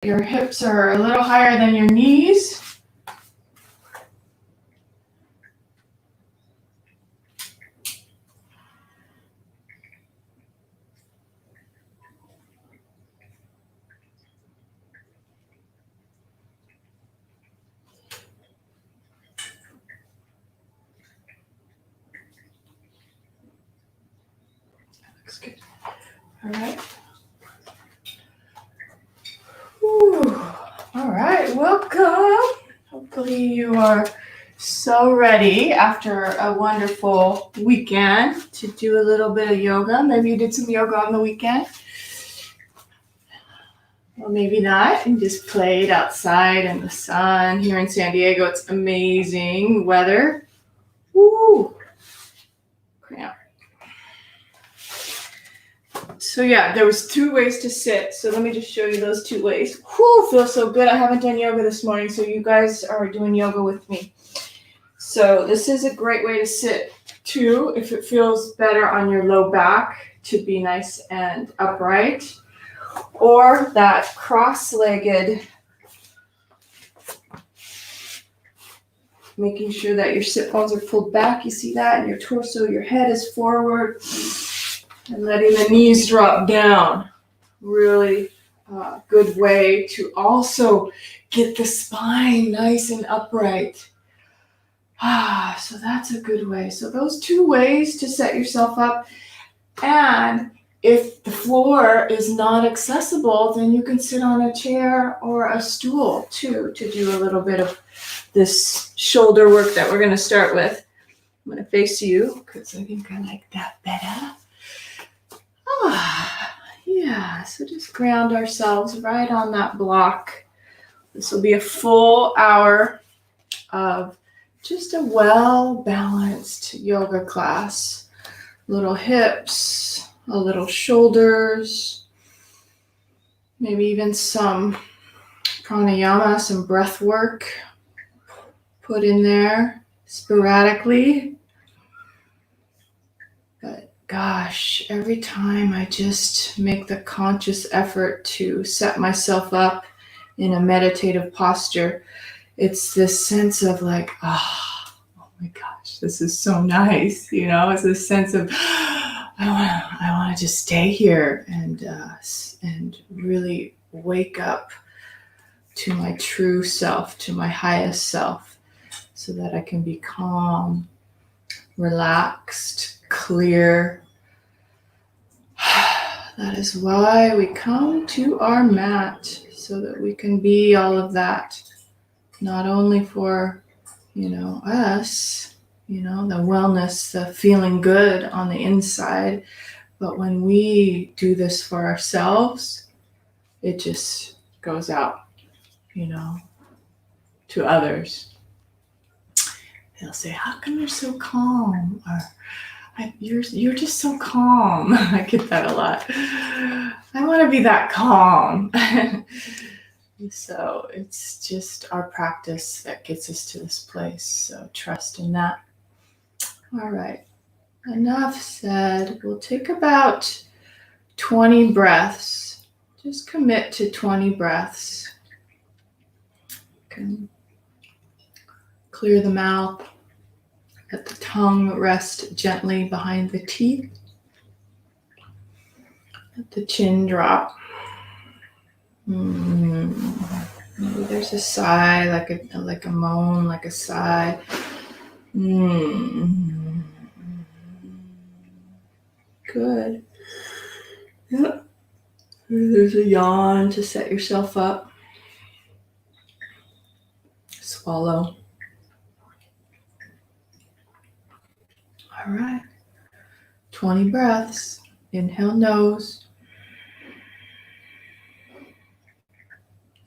your hips are a little higher than your knees. Looks good. All right. Whew. All right, welcome. Hopefully you are so ready after a wonderful weekend to do a little bit of yoga. Maybe you did some yoga on the weekend. Or maybe not, and just played outside in the sun. Here in San Diego, it's amazing weather. Woo! Cramp. So yeah, there was 2 ways to sit. So let me just show you those 2 ways. Whew, feels so good. I haven't done yoga this morning, so you guys are doing yoga with me. So this is a great way to sit too, if it feels better on your low back to be nice and upright. Or that cross-legged, making sure that your sit bones are pulled back. You see that? And your torso, your head is forward. And letting the knees drop down. Really good way to also get the spine nice and upright. So that's a good way. So those 2 ways to set yourself up. And if the floor is not accessible, then you can sit on a chair or a stool too to do a little bit of this shoulder work that we're going to start with. I'm going to face you because I think I like that better. Yeah, so just ground ourselves right on that block. This will be a full hour of just a well-balanced yoga class. Little hips, a little shoulders, maybe even some pranayama, some breath work put in there sporadically. But gosh, every time I just make the conscious effort to set myself up in a meditative posture, it's this sense of like, oh my gosh, this is so nice. It's this sense of, I want to just stay here and really wake up to my true self, to my highest self, so that I can be calm, relaxed, clear. That is why we come to our mat, so that we can be all of that, not only for, us, the wellness, the feeling good on the inside, but when we do this for ourselves, it just goes out, to others. They'll say, how come you're so calm? Or, you're just so calm. I get that a lot. I want to be that calm. So it's just our practice that gets us to this place. So trust in that. All right. Enough said. We'll take about 20 breaths. Just commit to 20 breaths. You can clear the mouth. Let the tongue rest gently behind the teeth. Let the chin drop. Maybe there's a sigh, like a moan, like a sigh. Good. Yep. There's a yawn to set yourself up. Swallow. All right. 20 breaths. Inhale nose.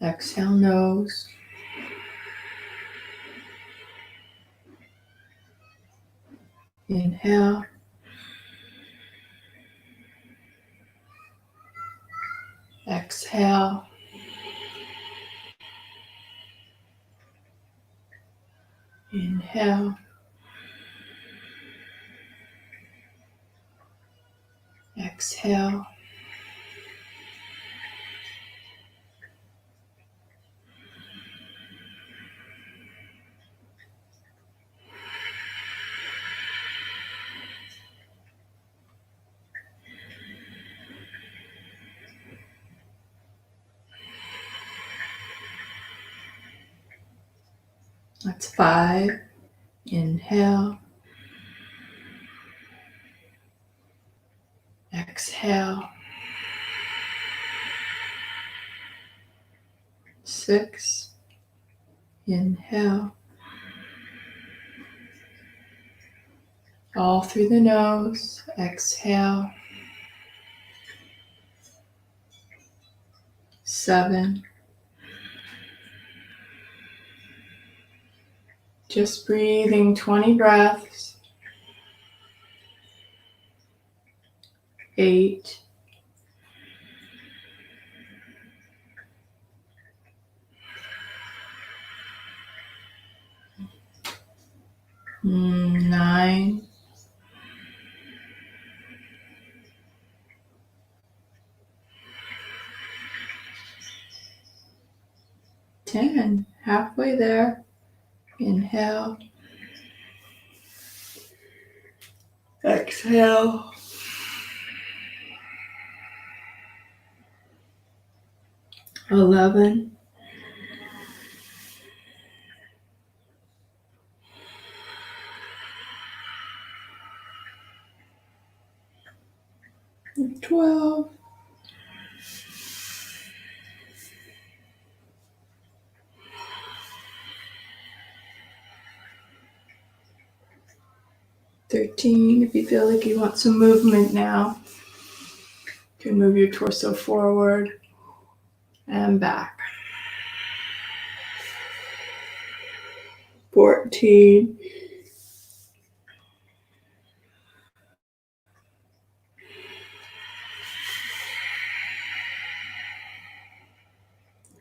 Exhale nose. Inhale. Exhale. Inhale. Exhale. That's 5. Inhale. Exhale. 6. Inhale. All through the nose. Exhale. 7. Just breathing 20 breaths. 8. 9. 10. Halfway there. Inhale. Exhale. 11. 12. 13. If you feel like you want some movement now, you can move your torso forward and back. 14.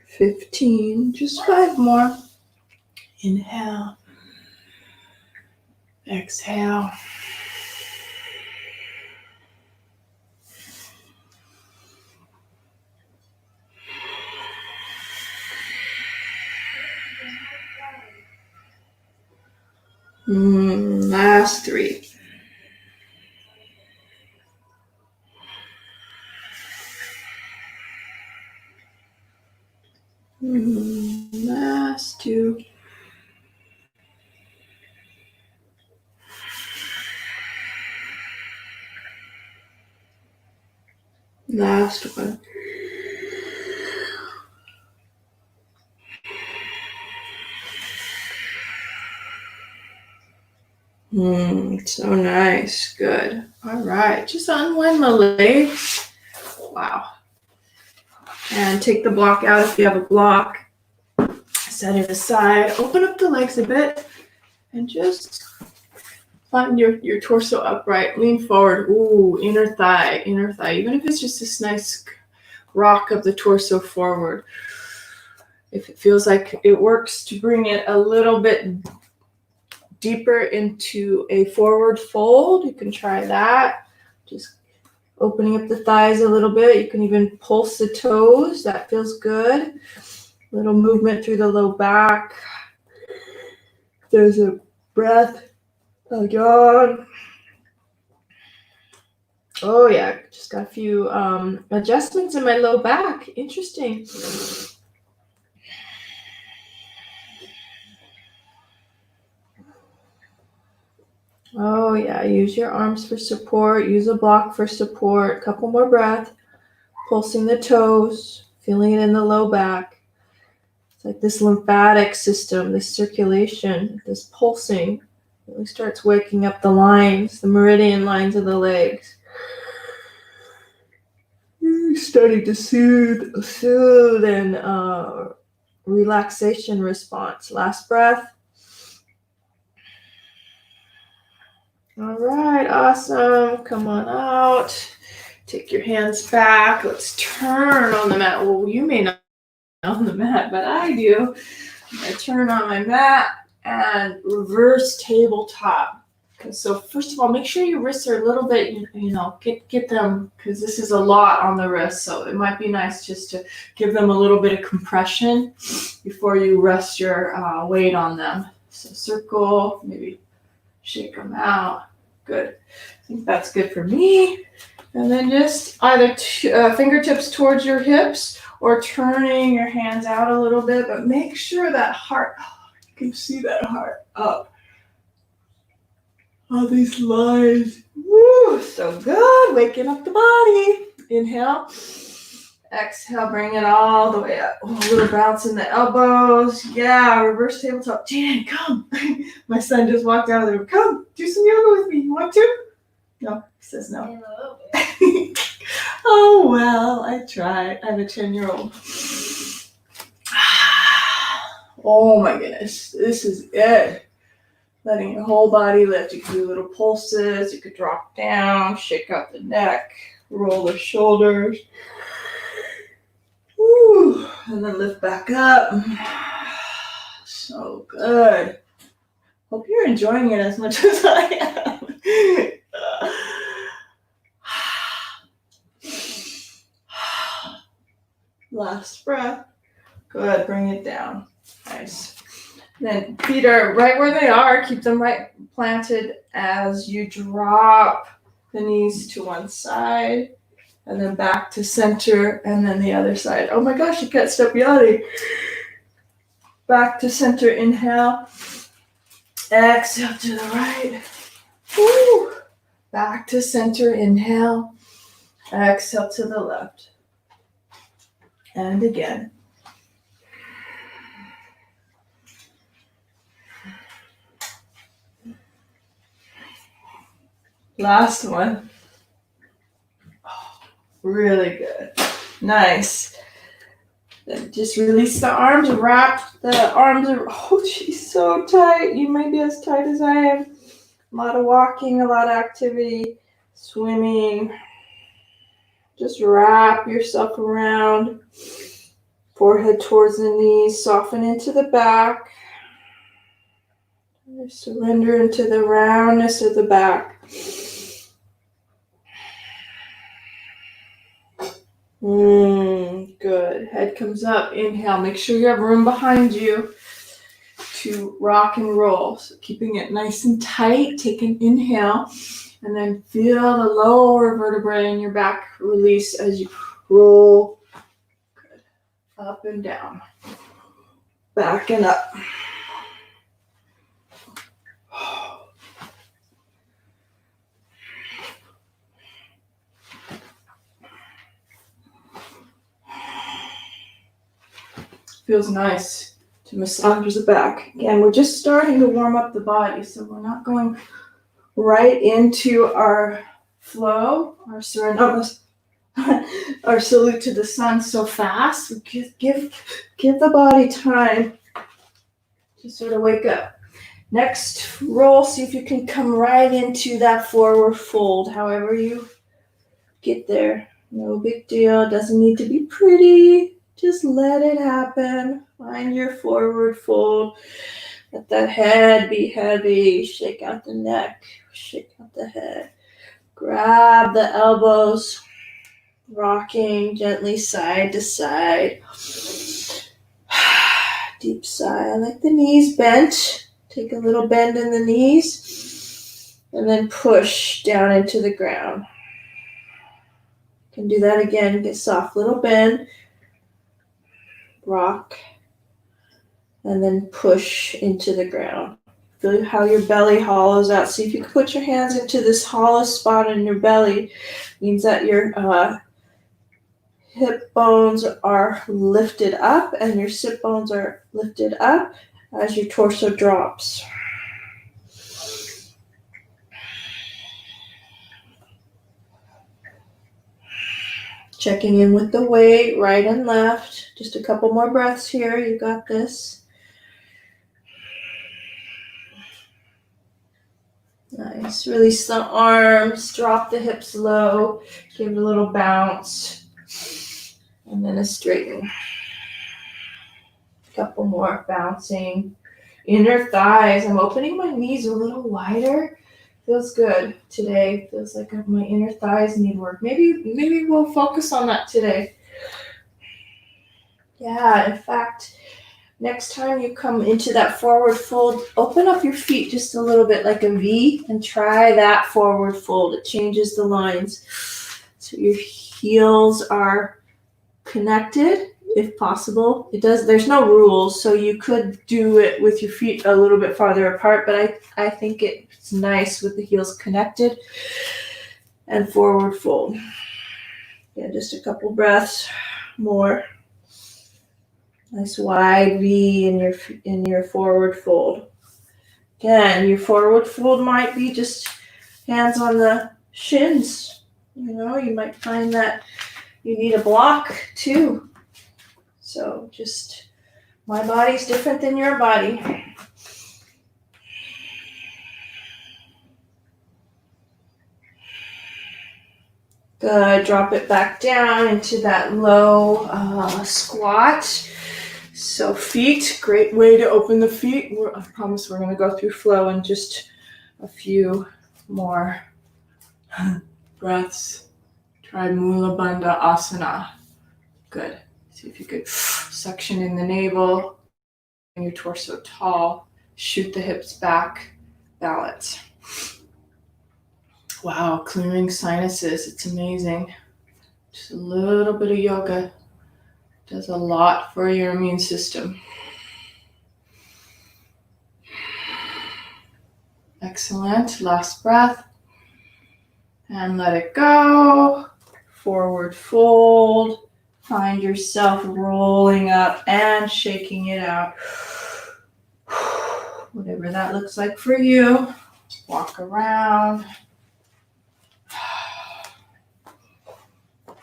15. Just 5 more. Inhale. Exhale. 3. Last 3. Last 2. Last 1. So nice. Good. All right. Just unwind the legs. Wow. And take the block out if you have a block. Set it aside. Open up the legs a bit and just find your torso upright. Lean forward. Ooh, inner thigh, inner thigh. Even if it's just this nice rock of the torso forward. If it feels like it works to bring it a little bit deeper into a forward fold, you can try that. Just opening up the thighs a little bit. You can even pulse the toes. That feels good. Little movement through the low back. There's a breath. Yawn. Oh yeah, just got a few adjustments in my low back. Interesting. Oh yeah, use your arms for support. Use a block for support. Couple more breaths. Pulsing the toes. Feeling it in the low back. It's like this lymphatic system, this circulation, this pulsing really starts waking up the lines, the meridian lines of the legs. Starting to soothe and relaxation response. Last breath. All right, awesome. Come on out. Take your hands back. Let's turn on the mat. Well, you may not on the mat, but I do. I turn on my mat and reverse tabletop. So first of all, make sure your wrists are a little bit, get them, because this is a lot on the wrists. So it might be nice just to give them a little bit of compression before you rest your weight on them. So circle, maybe shake them out. Good. I think that's good for me. And then just either fingertips towards your hips or turning your hands out a little bit, but make sure that heart, can see that heart up. All these lines. Woo, so good. Waking up the body. Inhale. Exhale, bring it all the way up. A little bounce in the elbows. Yeah, reverse tabletop. Jan, come. My son just walked out of the room. Come, do some yoga with me. You want to? No, he says no. Oh, well, I tried. I have a 10-year-old. Oh my goodness, this is good. Letting your whole body lift. You can do little pulses. You could drop down, shake out the neck, roll the shoulders. Woo. And then lift back up. So good. Hope you're enjoying it as much as I am. Last breath. Good, bring it down. Nice. Then feet are right where they are. Keep them right planted as you drop the knees to one side and then back to center and then the other side. Oh my gosh, you can't stop yawning. Back to center, inhale. Exhale to the right. Woo. Back to center, inhale. Exhale to the left. And again. Last one. Oh, really good. Nice. Then just release the arms, wrap the arms. Oh, she's so tight. You might be as tight as I am. A lot of walking, a lot of activity, swimming. Just wrap yourself around. Forehead towards the knees. Soften into the back. Surrender into the roundness of the back. Good. Head comes up. Inhale. Make sure you have room behind you to rock and roll. So keeping it nice and tight. Take an inhale. And then feel the lower vertebrae in your back release as you roll. Good. Up and down. Back and up. Feels nice to massage the back. Again, we're just starting to warm up the body, so we're not going right into our flow, our Suriname, our salute to the sun so fast. Give the body time to sort of wake up. Next roll, see if you can come right into that forward fold, however you get there. No big deal. Doesn't need to be pretty. Just let it happen. Find your forward fold. Let that head be heavy. Shake out the neck. Shake out the head. Grab the elbows. Rocking gently side to side. Deep sigh. I like the knees bent. Take a little bend in the knees. And then push down into the ground. You can do that again. Get soft little bend. Rock, and then push into the ground. Feel how your belly hollows out. See if you can put your hands into this hollow spot in your belly. It means that your hip bones are lifted up and your sit bones are lifted up as your torso drops. Checking in with the weight, right and left. Just a couple more breaths here. You got this. Nice. Release the arms. Drop the hips low. Give it a little bounce. And then a straighten. A couple more bouncing. Inner thighs. I'm opening my knees a little wider. Feels good today. Feels like my inner thighs need work. Maybe we'll focus on that today. Yeah, in fact, next time you come into that forward fold, open up your feet just a little bit like a V and try that forward fold. It changes the lines. So your heels are connected if possible. There's no rules, so you could do it with your feet a little bit farther apart, but I think it's nice with the heels connected. And forward fold. Yeah, just a couple breaths more. Nice wide V in your forward fold. Again, your forward fold might be just hands on the shins. You might find that you need a block too. So just, my body's different than your body. Good. Drop it back down into that low squat. So feet, great way to open the feet. I promise we're going to go through flow in just a few more breaths. Try Mula Bandha Asana. Good. See if you could suction in the navel and your torso tall. Shoot the hips back. Balance. Wow, clearing sinuses. It's amazing. Just a little bit of yoga does a lot for your immune system. Excellent. Last breath. And let it go. Forward fold. Find yourself rolling up and shaking it out. Whatever that looks like for you. Walk around.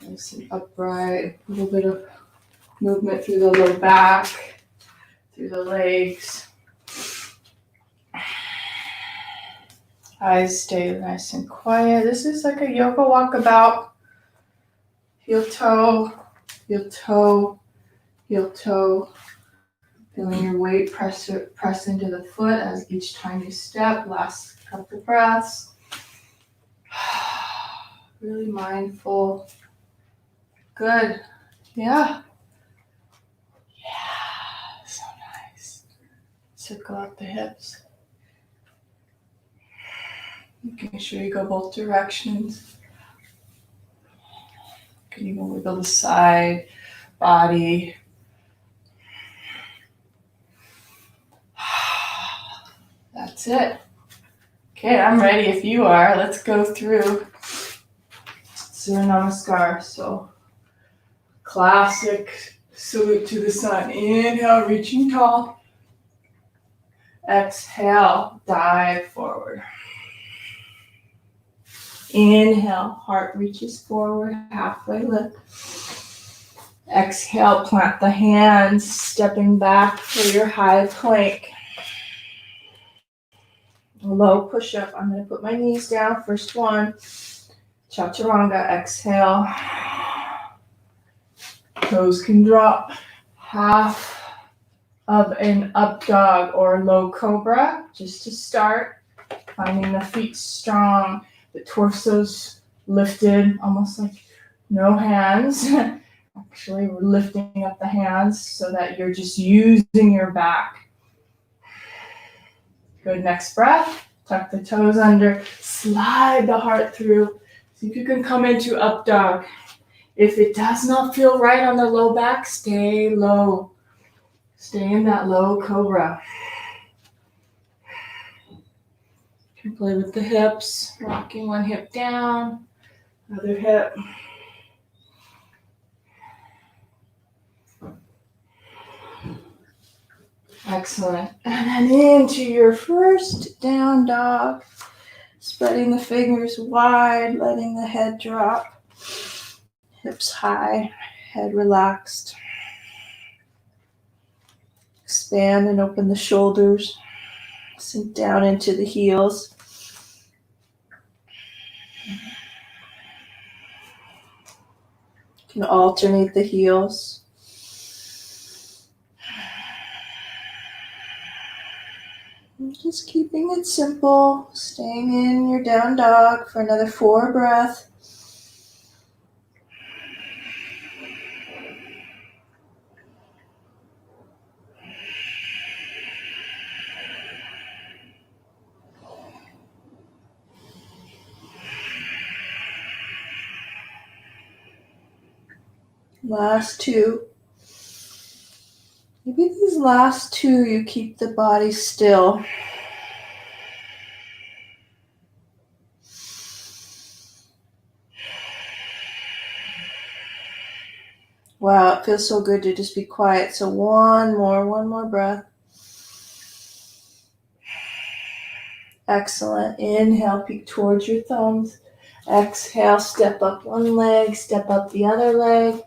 Nice and upright. A little bit of movement through the low back, through the legs. Eyes stay nice and quiet. This is like a yoga walkabout. Heel toe, heel toe, heel toe. Feeling your weight press into the foot as each time you step. Last couple breaths. Really mindful. Good. Yeah. Yeah. So nice. Circle out the hips. Making sure you go both directions. You can even wiggle the side, body. That's it. Okay, I'm ready if you are. Let's go through Surya Namaskar. So, classic salute to the sun. Inhale, reaching tall. Exhale, dive forward. Inhale, heart reaches forward, halfway lift. Exhale, plant the hands, stepping back for your high plank. Low push-up. I'm going to put my knees down. First one. Chaturanga. Exhale. Toes can drop. Half of an up dog or low cobra. Just to start. Finding the feet strong. The torso's lifted. Almost like no hands. Actually, we're lifting up the hands so that you're just using your back. Good, next breath. Tuck the toes under. Slide the heart through. See if you can come into up dog. If it does not feel right on the low back, stay low. Stay in that low cobra. You can play with the hips. Rocking one hip down. Other hip. Excellent. And then into your first down dog. Spreading the fingers wide, letting the head drop. Hips high, head relaxed. Expand and open the shoulders. Sink down into the heels. You can alternate the heels. Just keeping it simple, staying in your down dog for another 4 breaths. Last 2. Maybe these last two, you keep the body still. Wow, it feels so good to just be quiet. So one more breath. Excellent. Inhale, peek towards your thumbs. Exhale, step up one leg, step up the other leg.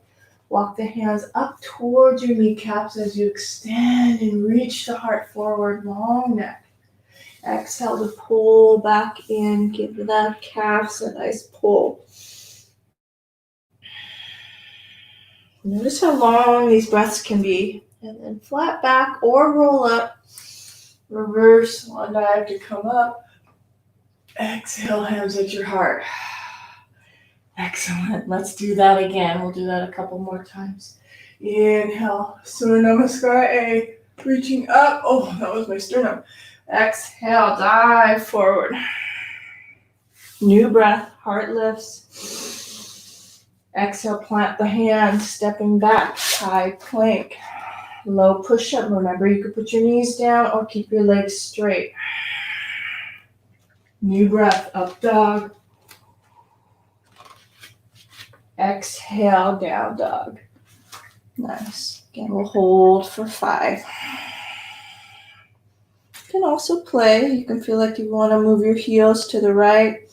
Walk the hands up towards your kneecaps as you extend and reach the heart forward, long neck. Exhale to pull back in, give the calves a nice pull. Notice how long these breaths can be. And then flat back or roll up. Reverse one dive to come up. Exhale, hands at your heart. Excellent. Let's do that again. We'll do that a couple more times. Inhale, Surya Namaskar A, reaching up. Oh, that was my sternum. Exhale, dive forward. New breath, heart lifts. Exhale, plant the hands, stepping back, high plank. Low push-up. Remember, you could put your knees down or keep your legs straight. New breath, up dog. Exhale, down dog. Nice. Again, we'll hold for 5. You can also play. You can feel like you want to move your heels to the right,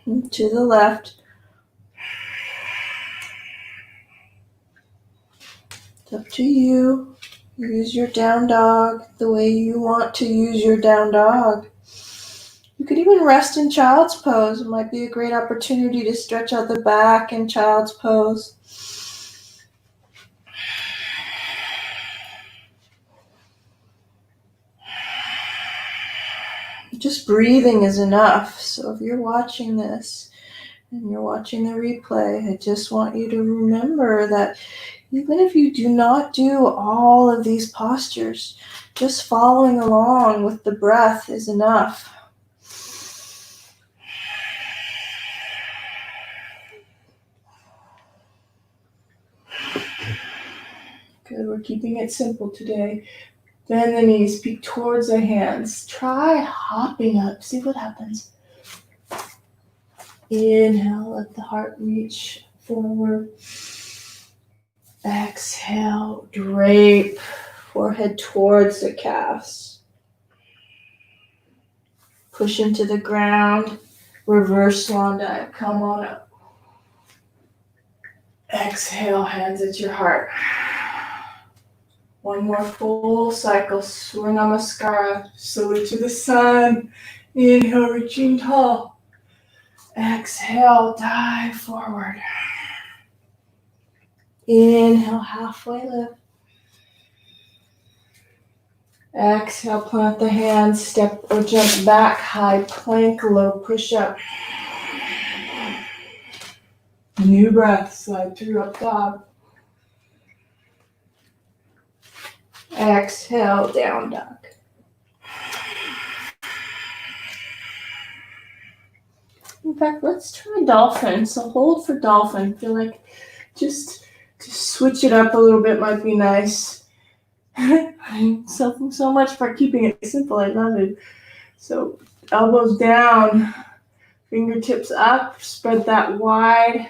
and to the left. It's up to you. Use your down dog the way you want to use your down dog. You could even rest in child's pose. It might be a great opportunity to stretch out the back in child's pose. Just breathing is enough. So if you're watching this and you're watching the replay, I just want you to remember that even if you do not do all of these postures, just following along with the breath is enough. Good, we're keeping it simple today. Bend the knees, peek towards the hands. Try hopping up, see what happens. Inhale, let the heart reach forward. Exhale, drape forehead towards the calves. Push into the ground, reverse swan dive, come on up. Exhale, hands at your heart. One more full cycle, Surya Namaskara, salute to the sun. Inhale, reaching tall. Exhale, dive forward. Inhale, halfway lift. Exhale, plant the hands, step or jump back, high plank, low push-up. New breath, slide through up dog. Exhale, down dog. In fact, let's try dolphin. So hold for dolphin. Feel like just to switch it up a little bit might be nice. So much for keeping it simple. I love it. So elbows down, fingertips up, spread that wide,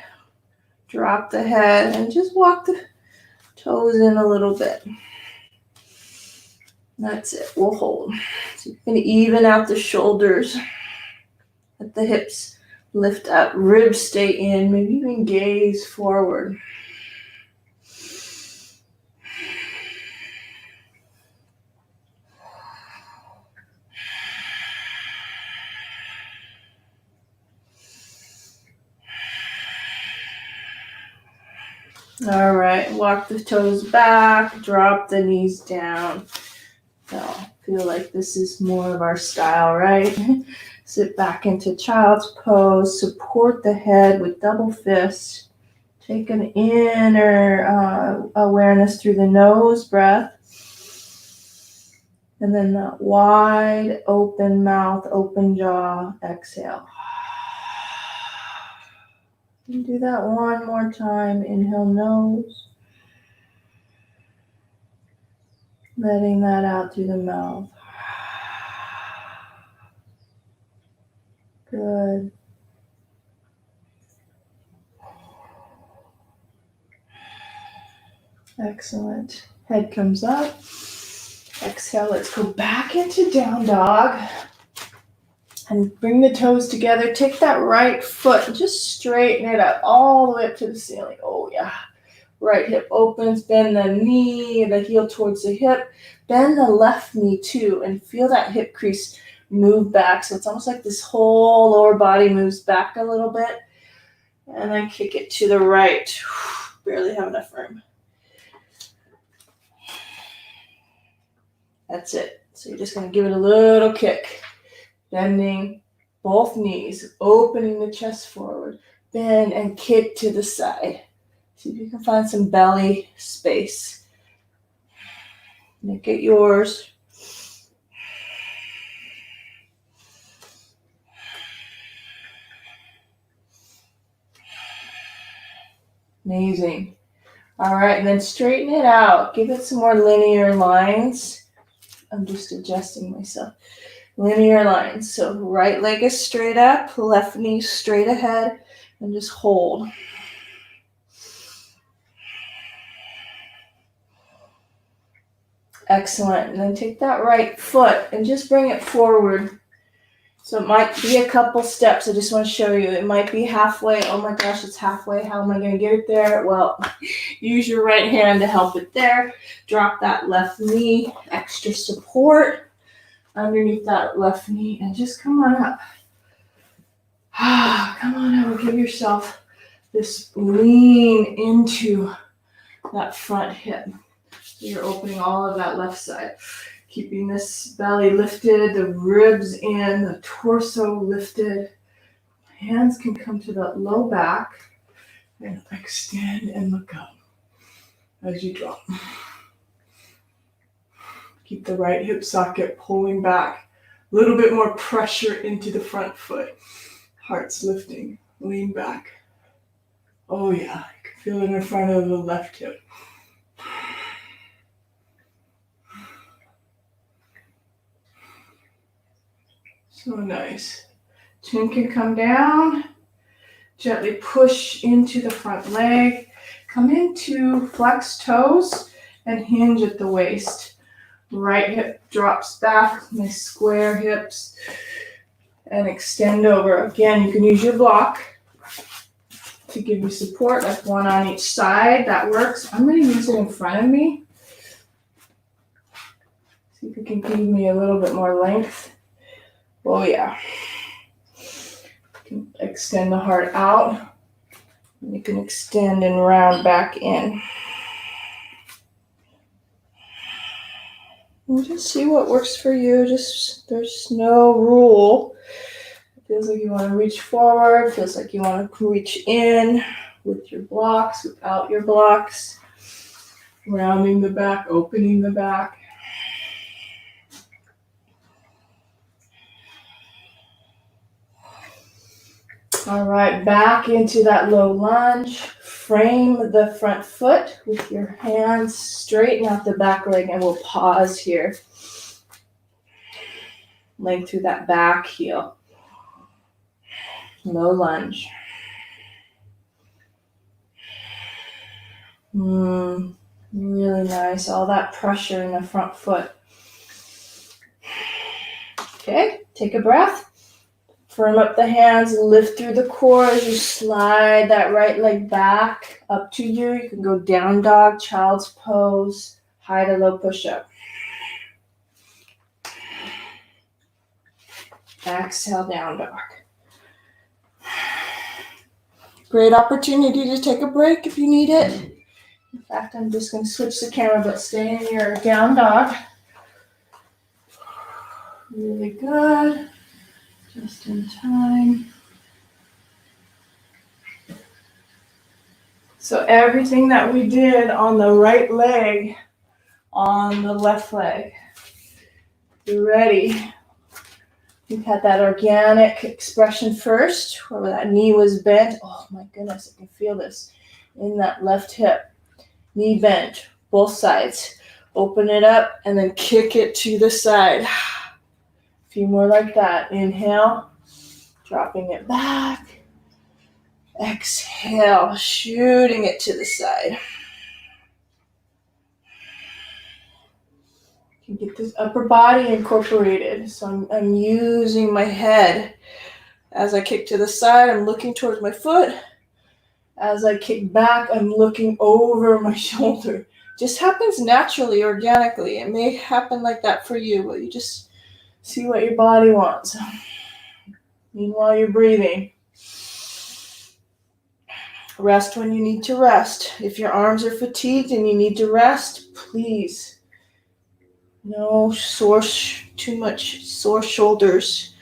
drop the head, and just walk the toes in a little bit. That's it. We'll hold. So you can even out the shoulders. Let the hips lift up, ribs stay in, maybe even gaze forward. All right, walk the toes back, drop the knees down. So feel like this is more of our style, right? Sit back into child's pose, support the head with double fists. Take an inner awareness through the nose breath. And then that wide open mouth, open jaw, exhale. And do that one more time. Inhale, nose. Letting that out through the mouth. Good. Excellent. Head comes up. Exhale, let's go back into down dog. And bring the toes together. Take that right foot and just straighten it up all the way up to the ceiling. Oh, yeah. Right hip opens. Bend the knee, the heel towards the hip. Bend the left knee too and feel that hip crease move back. So it's almost like this whole lower body moves back a little bit. And then kick it to the right. Barely have enough room. That's it. So you're just going to give it a little kick. Bending both knees, opening the chest forward. Bend and kick to the side. See if you can find some belly space. Make it yours. Amazing. All right, and then straighten it out. Give it some more linear lines. I'm just adjusting myself. Linear lines. So right leg is straight up, left knee straight ahead, and just hold. Excellent. And then take that right foot and just bring it forward. So it might be a couple steps. I just want to show you. It might be halfway. Oh my gosh, it's halfway. How am I going to get it there? Well, use your right hand to help it there. Drop that left knee. Extra support underneath that left knee. And just come on up. Come on up. Give yourself this lean into that front hip. So you're opening all of that left side. Keeping this belly lifted, the ribs in, the torso lifted. Hands can come to the low back and extend and look up as you drop. Keep the right hip socket pulling back. A little bit more pressure into the front foot. Heart's lifting. Lean back. Oh yeah, you can feel it in front of the left hip. So nice. Chin can come down. Gently push into the front leg. Come into flex toes and hinge at the waist. Right hip drops back. Nice square hips. And extend over. Again, you can use your block to give you support, like one on each side. That works. I'm going to use it in front of me. See if it can give me a little bit more length. Oh yeah. You can extend the heart out. You can extend and round back in. And just see what works for you. There's no rule. It feels like you want to reach forward. Feels like you want to reach in with your blocks, without your blocks. Rounding the back, opening the back. All right, back into that low lunge. Frame the front foot with your hands. Straighten out the back leg and we'll pause here. Length through that back heel. Low lunge. Really nice. All that pressure in the front foot. Okay, take a breath. Firm up the hands, lift through the core as you slide that right leg back up to you. You can go down dog, child's pose, high to low push-up. Exhale, down dog. Great opportunity to take a break if you need it. In fact, I'm just going to switch the camera, but stay in your down dog. Really good. Just in time. So everything that we did on the right leg, on the left leg. You ready? You had that organic expression first, where that knee was bent. Oh my goodness, I can feel this in that left hip. Knee bent, both sides. Open it up and then kick it to the side. A few more like that. Inhale, dropping it back. Exhale, shooting it to the side. You can get this upper body incorporated. So I'm using my head. As I kick to the side, I'm looking towards my foot. As I kick back, I'm looking over my shoulder. Just happens naturally, organically. It may happen like that for you, but you just see what your body wants. Meanwhile, you're breathing. Rest when you need to rest. If your arms are fatigued and you need to rest, please. No too much sore shoulders.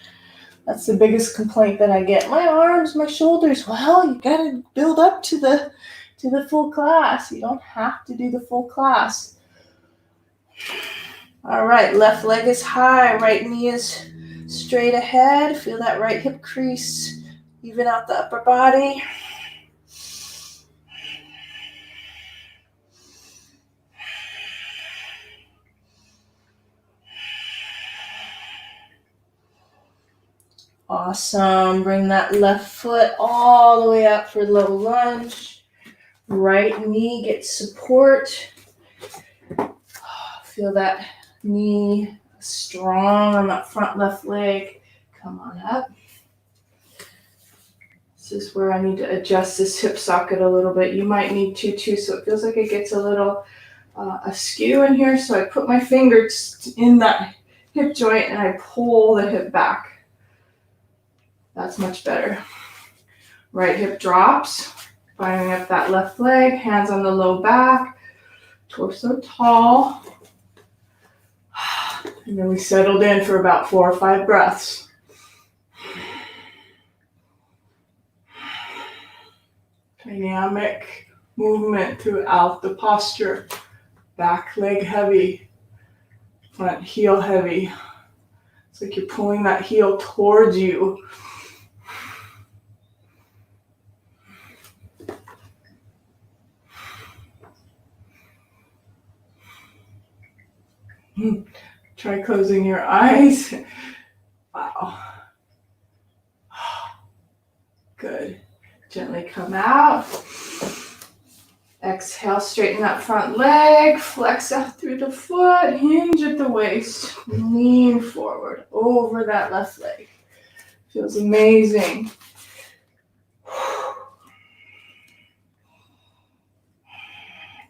That's the biggest complaint that I get. My arms, my shoulders. Well, you gotta build up to the full class. You don't have to do the full class. All right, left leg is high, right knee is straight ahead. Feel that right hip crease. Even out the upper body. Awesome. Bring that left foot all the way up for low lunge. Right knee gets support. Feel that knee strong on that front left leg. Come on up. This is where I need to adjust this hip socket a little bit. You might need to too, so it feels like it gets a little askew in here. So I put my fingers in that hip joint and I pull the hip back. That's much better. Right hip drops, finding up that left leg, hands on the low back, torso tall. And then we settled in for about 4 or 5 breaths. Dynamic movement throughout the posture. Back leg heavy, front heel heavy. It's like you're pulling that heel towards you. Try closing your eyes. Wow. Good. Gently come out. Exhale, straighten that front leg. Flex out through the foot. Hinge at the waist. Lean forward over that left leg. Feels amazing.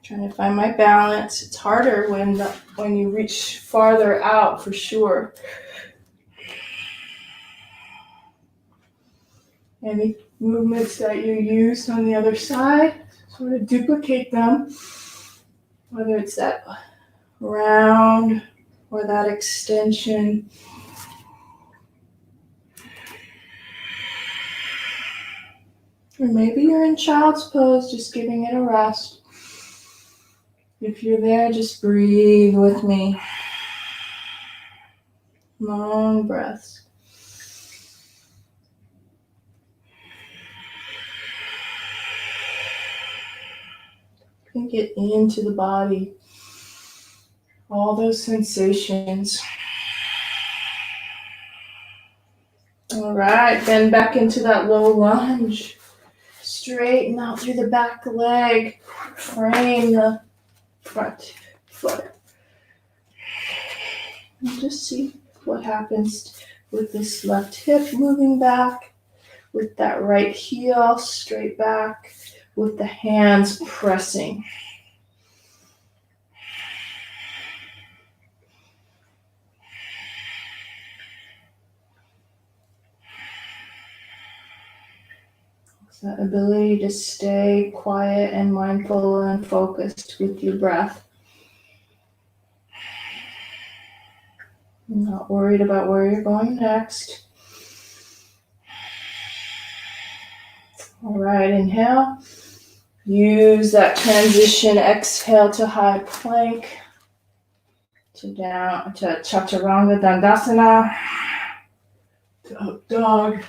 Trying to find my balance. It's harder when you reach farther out, for sure. Any movements that you used on the other side, sort of duplicate them. Whether it's that round or that extension. Or maybe you're in child's pose, just giving it a rest. If you're there, just breathe with me. Long breaths. You can get into the body. All those sensations. All right, bend back into that low lunge. Straighten out through the back leg. Frame the front foot. And just see what happens with this left hip moving back, with that right heel straight back, with the hands pressing. It's that ability to stay quiet and mindful and focused with your breath. Not worried about where you're going next. All right, inhale. Use that transition exhale to high plank, to down to Chaturanga Dandasana. to up dog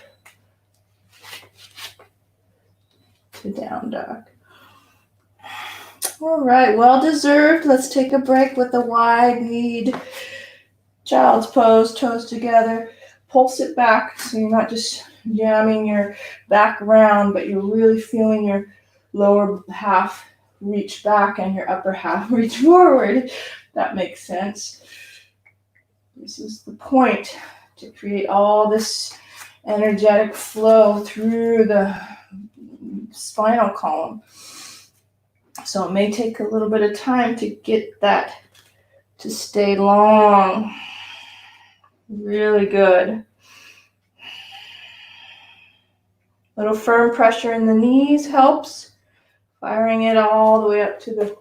to down dog. All right, well deserved. Let's take a break with the wide kneed child's pose, toes together. Pulse it back so you're not just jamming your back around, but you're really feeling your lower half reach back and your upper half reach forward. That makes sense. This is the point, to create all this energetic flow through the spinal column. So it may take a little bit of time to get that to stay long. Really good. Little firm pressure in the knees helps. Firing it all the way up to the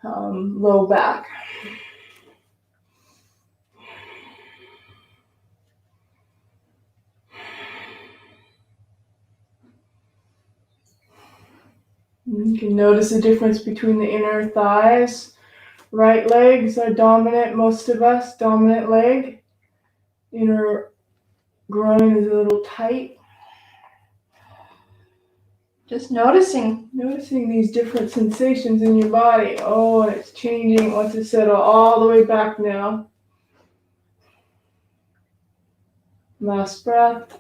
low back. You can notice the difference between the inner thighs. Right legs are dominant, most of us, dominant leg. Inner groin is a little tight. Just noticing these different sensations in your body. Oh, and it's changing once it settle all the way back now. Last breath.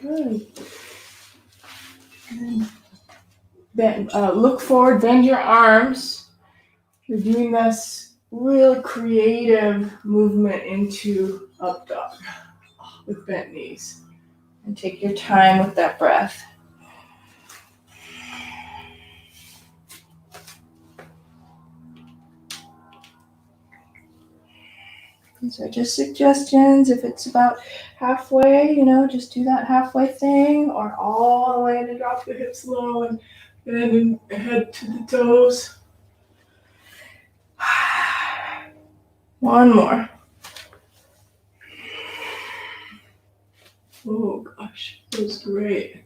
Good. Then look forward, bend your arms. You're doing this real creative movement into up dog with bent knees. And take your time with that breath. These are just suggestions. If it's about halfway, just do that halfway thing, or all the way to drop the hips low and then head to the toes. One more. Oh gosh, that was great.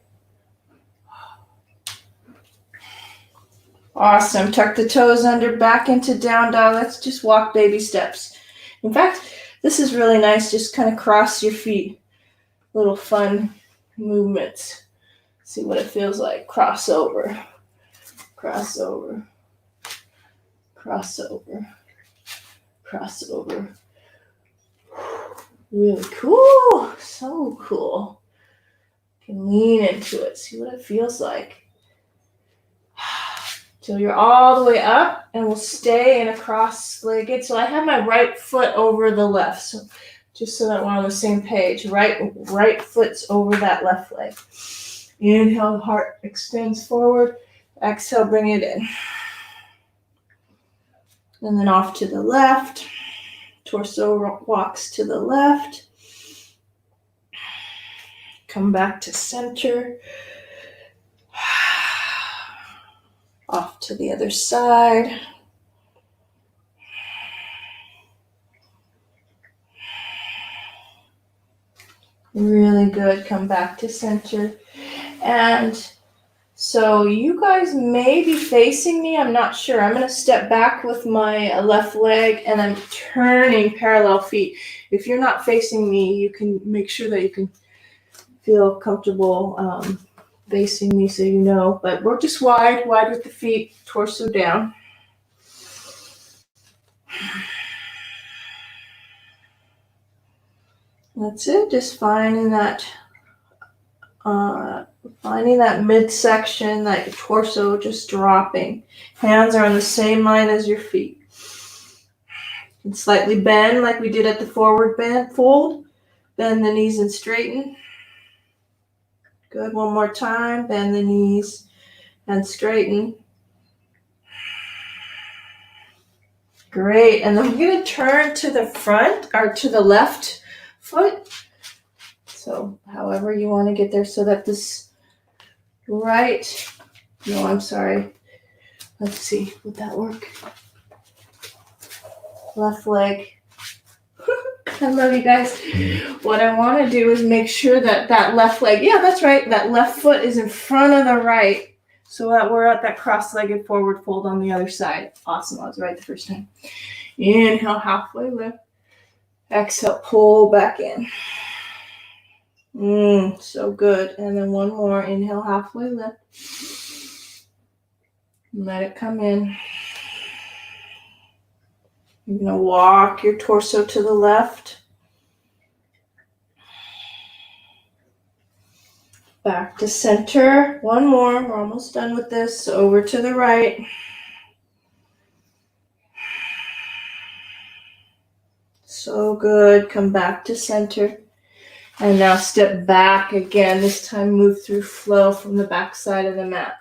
Awesome. Tuck the toes under, back into down dog. Let's just walk baby steps. In fact, this is really nice. Just kind of cross your feet. Little fun movements. See what it feels like. Cross over. Cross over. Cross over. Cross over. Really cool. So cool. You can lean into it. See what it feels like. Till you're all the way up, and we'll stay in a cross-legged. So I have my right foot over the left. So just so that we're on the same page. Right foot's over that left leg. Inhale, heart extends forward. Exhale, bring it in. And then off to the left. Torso walks to the left. Come back to center. Off to the other side. Really good. Come back to center. And so you guys may be facing me. I'm not sure. I'm going to step back with my left leg, and I'm turning parallel feet. If you're not facing me, you can make sure that you can feel comfortable facing me, so you know. But we're just wide with the feet, torso down. That's it. Just finding that midsection, that your torso just dropping. Hands are on the same line as your feet. And slightly bend like we did at the forward bend fold. Bend the knees and straighten. Good. One more time. Bend the knees and straighten. Great. And then we're going to turn to the front or to the left foot. So however you want to get there, so that this let's see, would that work? Left leg. I love you guys. What I want to do is make sure that left leg, yeah, that's right, that left foot is in front of the right, so that we're at that cross-legged forward fold on the other side. Awesome. I was right the first time. Inhale, halfway lift. Exhale, pull back in. So good. And then one more. Inhale, halfway lift. Let it come in. You're going to walk your torso to the left. Back to center. One more. We're almost done with this. Over to the right. So good. Come back to center. And now step back again. This time move through flow from the back side of the mat.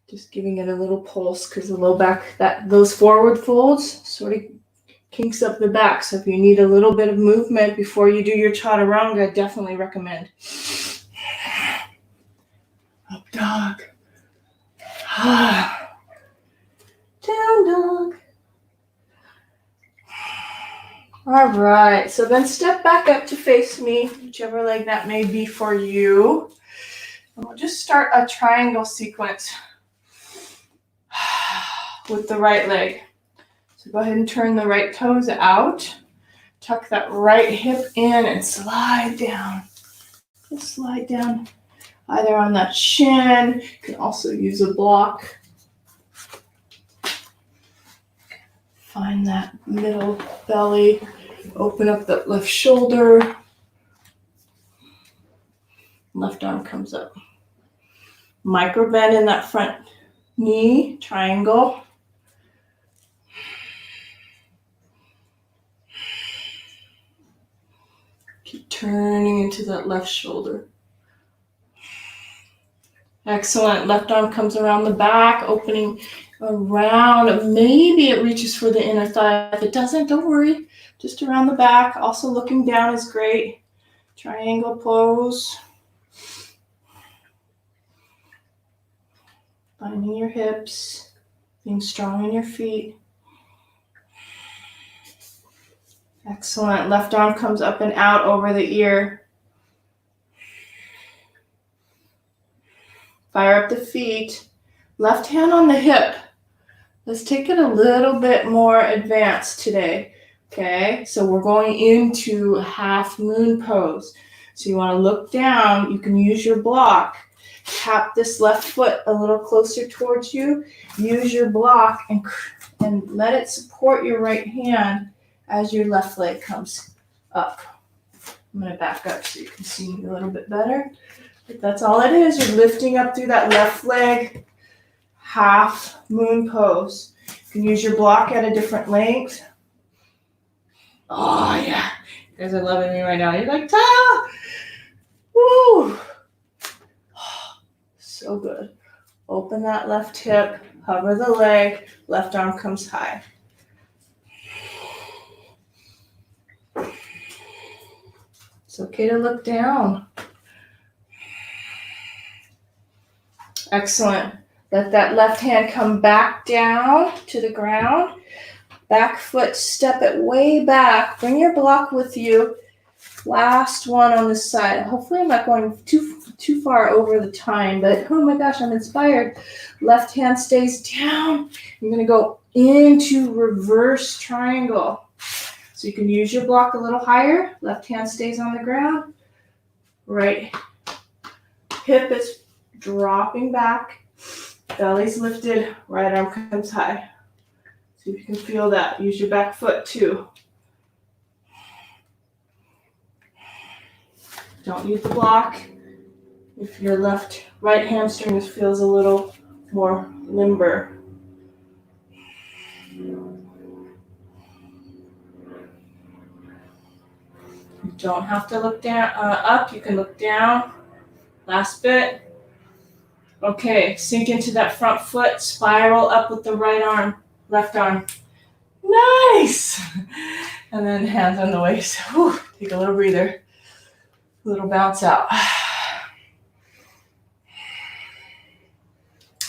Just giving it a little pulse because the low back, those forward folds sort of kinks up the back. So if you need a little bit of movement before you do your chaturanga, I definitely recommend. Up dog. Down dog. All right, so then step back up to face me, whichever leg that may be for you. And we'll just start a triangle sequence with the right leg. So go ahead and turn the right toes out. Tuck that right hip in and slide down. Just slide down either on that shin. You can also use a block. Find that middle belly. Open up that left shoulder. Left arm comes up. Micro bend in that front knee, triangle. Keep turning into that left shoulder. Excellent. Left arm comes around the back, opening around. Maybe it reaches for the inner thigh. If it doesn't, don't worry. Just around the back. Also looking down is great. Triangle pose. Finding your hips. Being strong in your feet. Excellent. Left arm comes up and out over the ear. Fire up the feet. Left hand on the hip. Let's take it a little bit more advanced today. Okay, so we're going into half moon pose. So you want to look down. You can use your block. Tap this left foot a little closer towards you. Use your block and let it support your right hand as your left leg comes up. I'm going to back up so you can see me a little bit better. But that's all it is. You're lifting up through that left leg, half moon pose. You can use your block at a different length. Oh, yeah. You guys are loving me right now. You're like, ah! Woo! So good. Open that left hip, hover the leg, left arm comes high. It's okay to look down. Excellent. Let that left hand come back down to the ground. Back foot, step it way back. Bring your block with you. Last one on this side. Hopefully I'm not going too far over the time, but oh my gosh, I'm inspired. Left hand stays down. You're going to go into reverse triangle. So you can use your block a little higher. Left hand stays on the ground. Right hip is dropping back. Belly's lifted. Right arm comes high. See if you can feel that. Use your back foot too. Don't use the block. If your right hamstring feels a little more limber. You don't have to look down up. You can look down. Last bit. Okay, sink into that front foot. Spiral up with the right arm, left arm. Nice. And then hands on the waist. Whew, take a little breather. A little bounce out.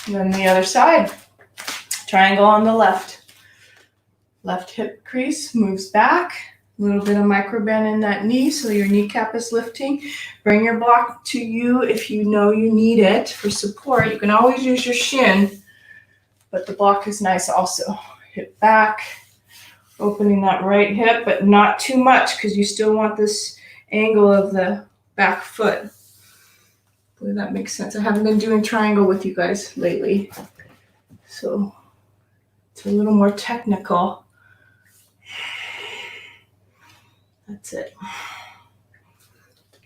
And then the other side. Triangle on the left. Left hip crease moves back. A little bit of micro bend in that knee so your kneecap is lifting. Bring your block to you if you know you need it for support. You can always use your shin, but the block is nice also. Hip back. Opening that right hip, but not too much because you still want this angle of the back foot. Hopefully that makes sense. I haven't been doing triangle with you guys lately, so it's a little more technical. That's it.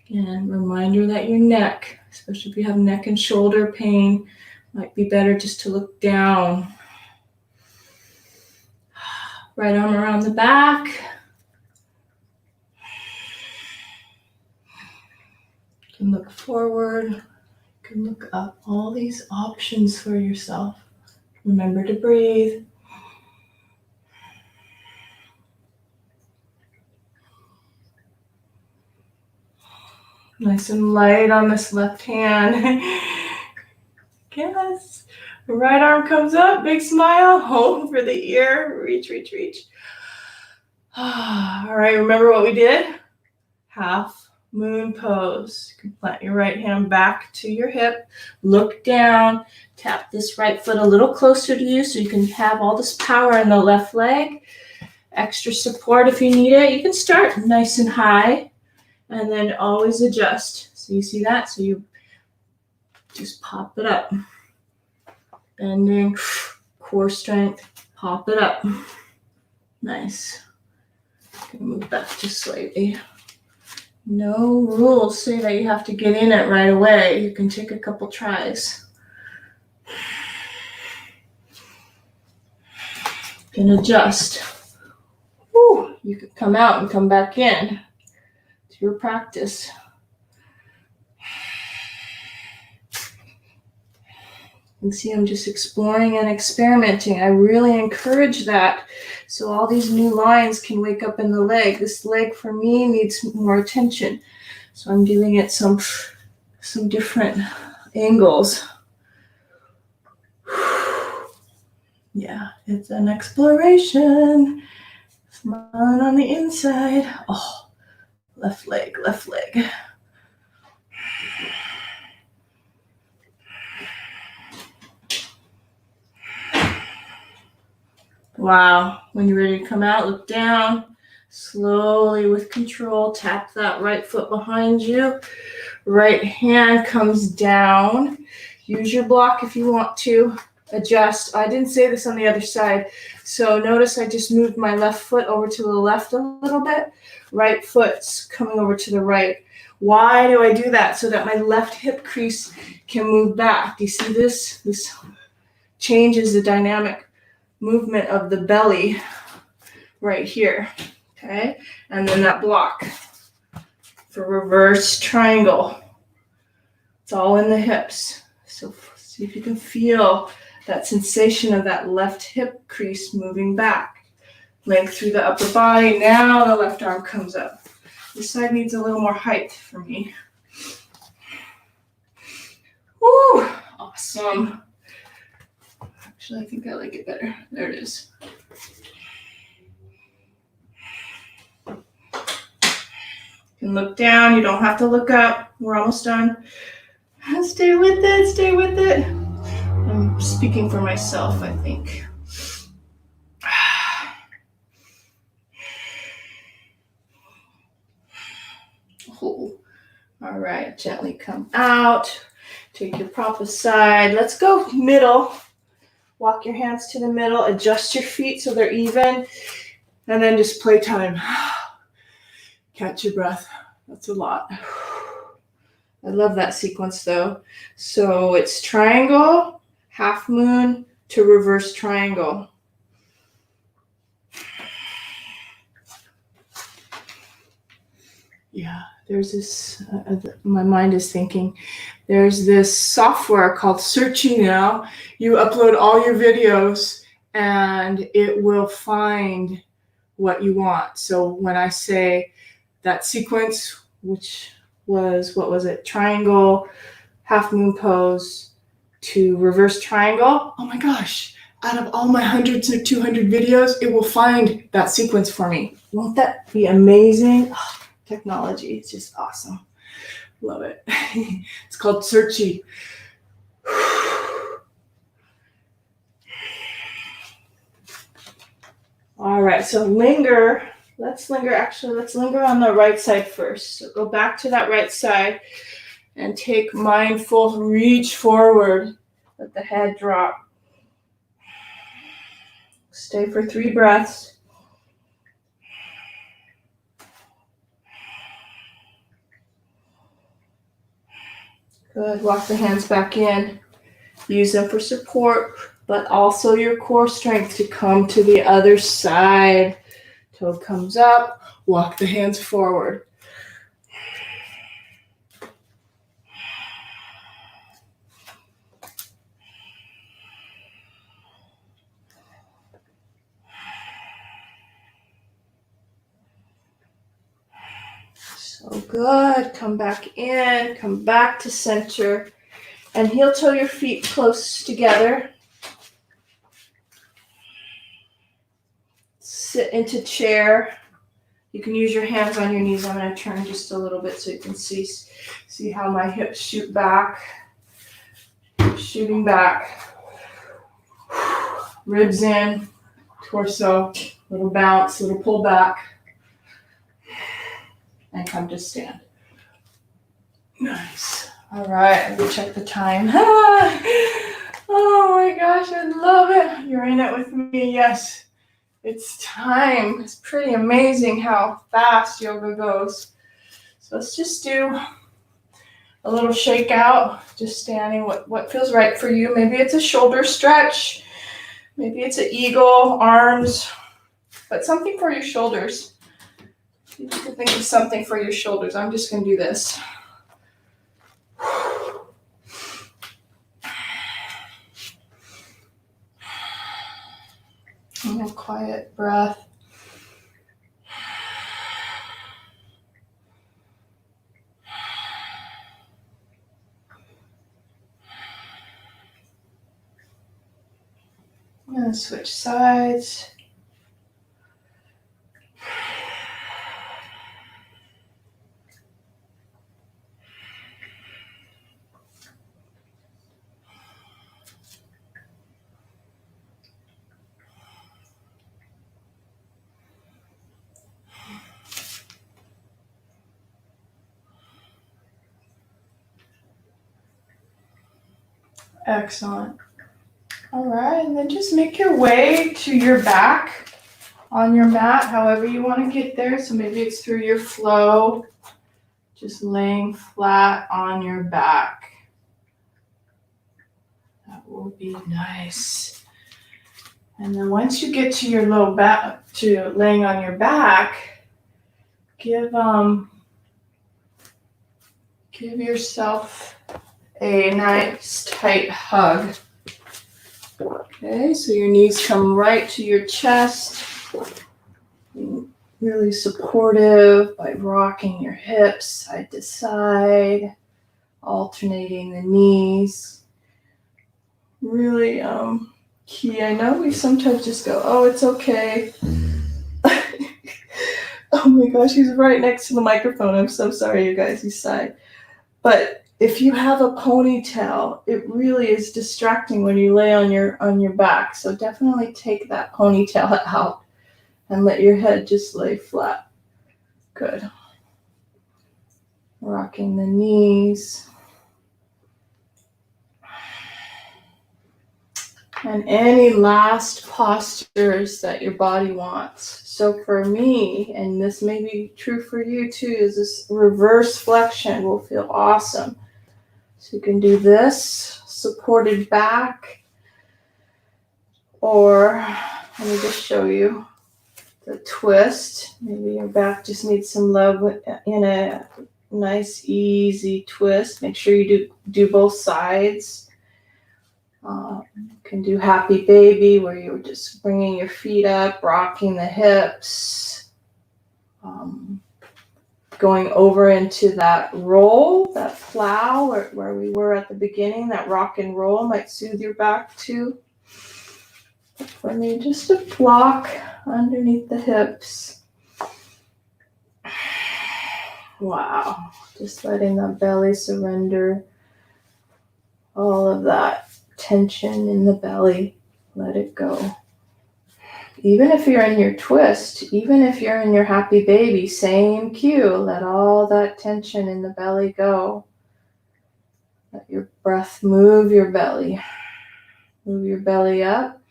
And reminder that your neck, especially if you have neck and shoulder pain, might be better just to look down. Right arm around the back. You can look forward. You can look up. All these options for yourself. Remember to breathe. Nice and light on this left hand. Yes. The right arm comes up, big smile, over the ear, reach, reach, reach. All right, remember what we did? Half moon pose. You can plant your right hand back to your hip, look down, tap this right foot a little closer to you so you can have all this power in the left leg. Extra support if you need it. You can start nice and high and then always adjust. So you see that? So you just pop it up. Bending, core strength, pop it up. Nice. Gonna move back just slightly. No rules say that you have to get in it right away. You can take a couple tries. You can adjust. Woo, you could come out and come back in. It's your practice. You can see I'm just exploring and experimenting. I really encourage that so all these new lines can wake up in the leg. This leg for me needs more attention. So I'm giving it some different angles. Yeah, it's an exploration. Smiling on the inside. Oh, left leg, left leg. Wow, when you're ready to come out, look down, slowly with control, tap that right foot behind you. Right hand comes down. Use your block if you want to. Adjust. I didn't say this on the other side. So notice I just moved my left foot over to the left a little bit. Right foot's coming over to the right. Why do I do that? So that my left hip crease can move back. Do you see this? This changes the dynamic movement of the belly right here, okay? And then that block for reverse triangle. It's all in the hips. So see if you can feel that sensation of that left hip crease moving back. Length through the upper body. Now the left arm comes up. This side needs a little more height for me. Woo! Awesome. Actually, I think I like it better. There it is. You can look down. You don't have to look up. We're almost done. Stay with it. Stay with it. I'm speaking for myself, I think. Oh. All right. Gently come out. Take your prop aside. Let's go middle. Walk your hands to the middle, adjust your feet so they're even, and then just play time. Catch your breath. That's a lot. I love that sequence though. So it's triangle, half moon to reverse triangle. Yeah, there's this, my mind is thinking, there's this software called Searchie now. You upload all your videos and it will find what you want. So when I say that sequence, which was, what was it? Triangle, half moon pose to reverse triangle. Oh my gosh, out of all my hundreds or 200 videos, it will find that sequence for me. Won't that be amazing? Oh, technology, it's just awesome. Love it. It's called Searchie. All right. right, so linger. Let's linger on the right side first. So go back to that right side and take mindful reach forward. Let the head drop. Stay for 3 breaths. Good. Walk the hands back in. Use them for support, but also your core strength to come to the other side. Toe comes up. Walk the hands forward. So good. Come back in. Come back to center. And heel toe your feet close together. Sit into chair. You can use your hands on your knees. I'm going to turn just a little bit so you can see how my hips shoot back. Shooting back. Ribs in. Torso. Little bounce. Little pull back. And come to stand. Nice. All right. Let me check the time. Oh my gosh. I love it. You're in it with me. Yes. It's time. It's pretty amazing how fast yoga goes. So let's just do a little shake out, just standing, what feels right for you. Maybe it's a shoulder stretch. Maybe it's an eagle, arms, but something for your shoulders. You can think of something for your shoulders. I'm just going to do this. And a quiet breath. I'm going to switch sides. Excellent. All right, and then just make your way to your back on your mat, however you want to get there. So maybe it's through your flow, just laying flat on your back. That will be nice. And then once you get to your low back, to laying on your back, give yourself a nice tight hug. Okay, so your knees come right to your chest. Really supportive by rocking your hips side to side, alternating the knees. Really key. I know we sometimes just go, oh, it's okay. Oh my gosh, he's right next to the microphone. I'm so sorry, you guys, he sighed. But if you have a ponytail, it really is distracting when you lay on your back. So definitely take that ponytail out and let your head just lay flat. Good. Rocking the knees. And any last postures that your body wants. So for me, and this may be true for you too, is this reverse flexion will feel awesome. So you can do this, supported back, or let me just show you the twist. Maybe your back just needs some love in a nice, easy twist. Make sure you do both sides. You can do happy baby, where you're just bringing your feet up, rocking the hips, going over into that roll, that plow, where we were at the beginning. That rock and roll might soothe your back too. For me, just a block underneath the hips. Wow, just letting the belly surrender all of that tension in the belly. Let it go. Even if you're in your twist, even if you're in your happy baby, same cue. Let all that tension in the belly go. Let your breath move your belly. Move your belly up,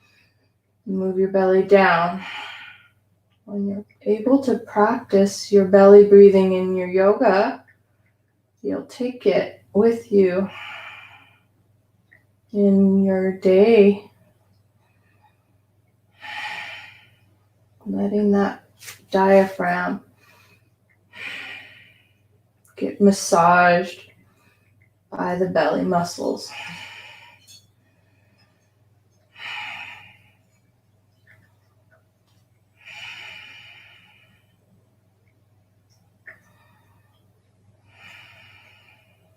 move your belly down. When you're able to practice your belly breathing in your yoga, you'll take it with you in your day. Letting that diaphragm get massaged by the belly muscles.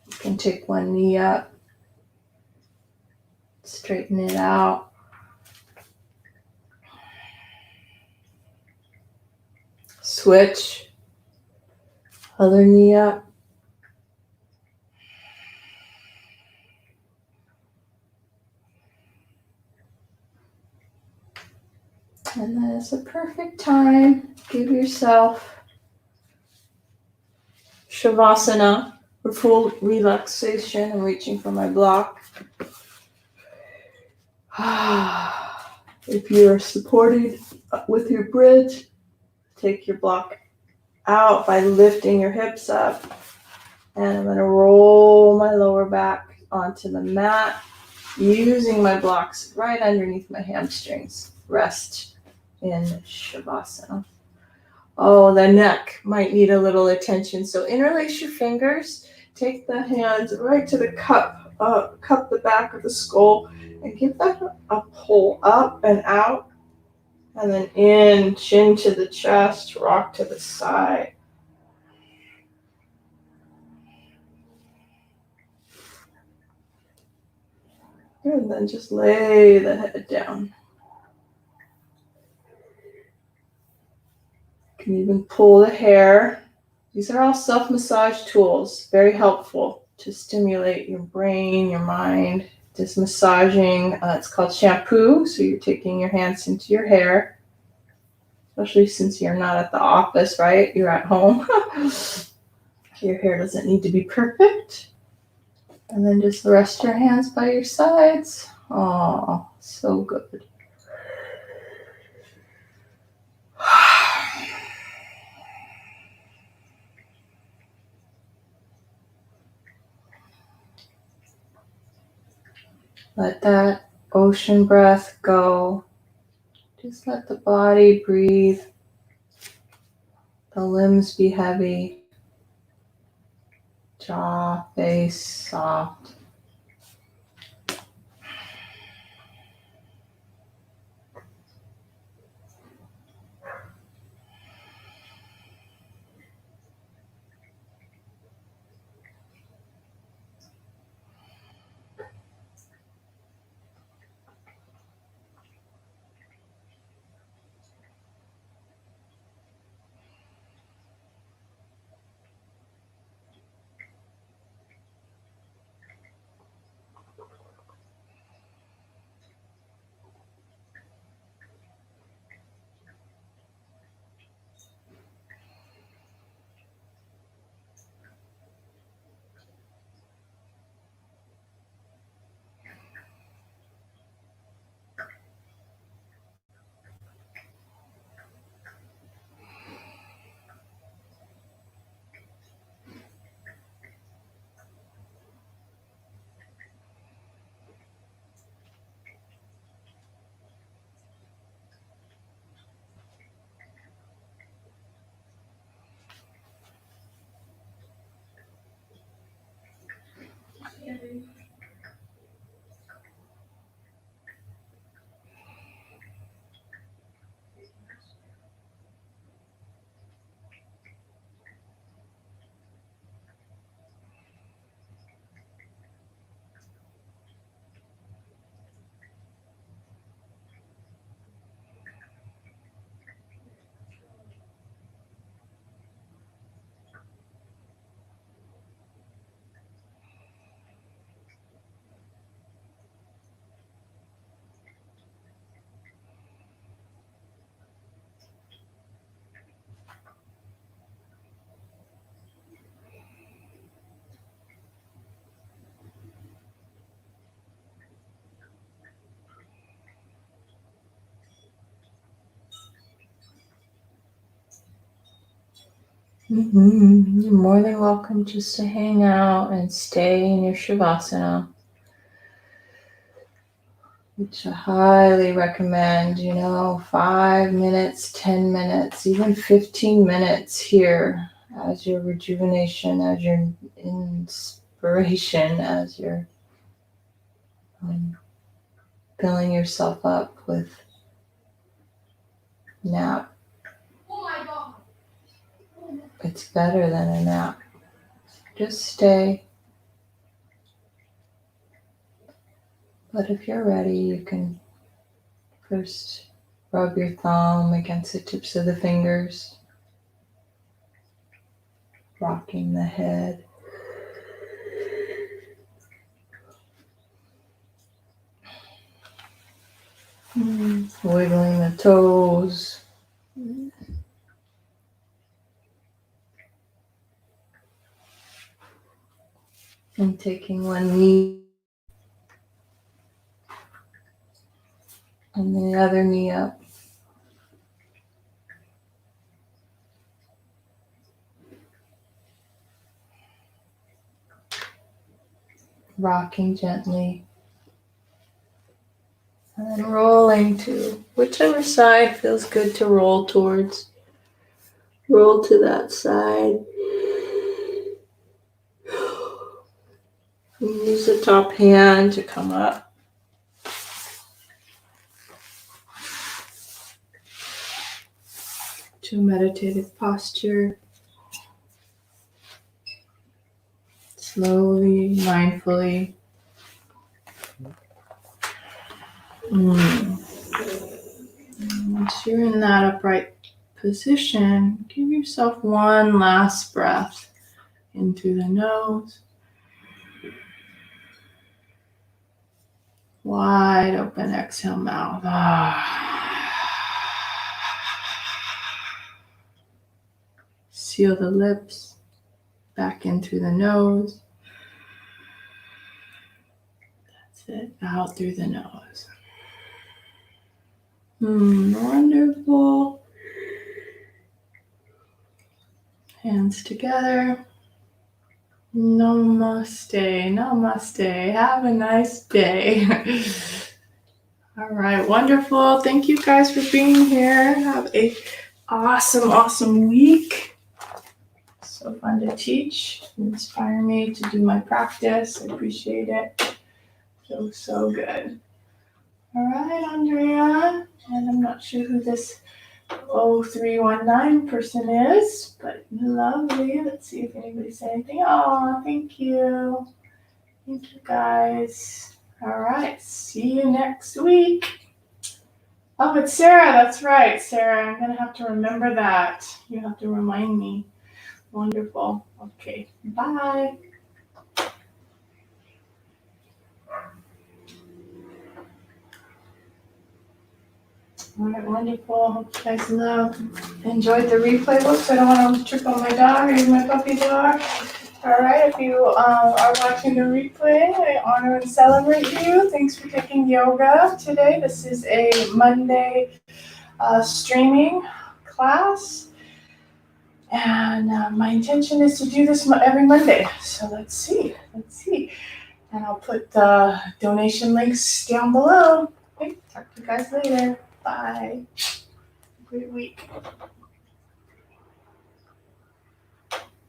You can take one knee up, straighten it out. Switch, other knee up. And then it's a perfect time. Give yourself Shavasana for full relaxation. I'm reaching for my block. If you're supported with your bridge, take your block out by lifting your hips up. And I'm going to roll my lower back onto the mat, using my blocks right underneath my hamstrings. Rest in Shavasana. Oh, the neck might need a little attention. So interlace your fingers. Take the hands right to the cup the back of the skull, and give that a pull up and out. And then in, chin to the chest, rock to the side. And then just lay the head down. You can even pull the hair. These are all self-massage tools, very helpful to stimulate your brain, your mind. This massaging, it's called shampoo, so you're taking your hands into your hair, especially since you're not at the office, right? You're at home. Your hair doesn't need to be perfect. And then just rest your hands by your sides. Oh, so good. Let that ocean breath go. Just let the body breathe. The limbs be heavy. Jaw, face, soft. You're more than welcome just to hang out and stay in your Shavasana, which I highly recommend, 5 minutes, 10 minutes, even 15 minutes here as your rejuvenation, as your inspiration, as you're filling yourself up with nap. It's better than a nap. Just stay. But if you're ready, you can first rub your thumb against the tips of the fingers, rocking the head. Wiggling the toes. And taking one knee and the other knee up. Rocking gently. And then rolling to whichever side feels good to roll towards. Roll to that side. And use the top hand to come up. To a meditative posture. Slowly, mindfully. Once you're in that upright position, give yourself one last breath in through the nose. Wide open exhale, mouth. Seal the lips. Back in through the nose. That's it. Out through the nose. Wonderful. Hands together. Namaste. Namaste. Have a nice day. All right. Wonderful. Thank you guys for being here. Have a awesome week. So fun to teach. Inspire me to do my practice. I appreciate it. Feels so good. All right, Andrea. And I'm not sure who this 0319 person is, but lovely. Let's see if anybody said anything. Oh, thank you. Thank you, guys. All right. See you next week. Oh, it's Sarah. That's right, Sarah. I'm going to have to remember that. You have to remind me. Wonderful. Okay. Bye. All right, wonderful. Hope you guys enjoyed the replay. Whoops, I don't want to trip on my dog. Here's my puppy dog. All right, if you are watching the replay, I honor and celebrate you. Thanks for taking yoga today. This is a Monday streaming class. And my intention is to do this every Monday. So let's see. And I'll put the donation links down below. Okay, talk to you guys later. Bye. Great week.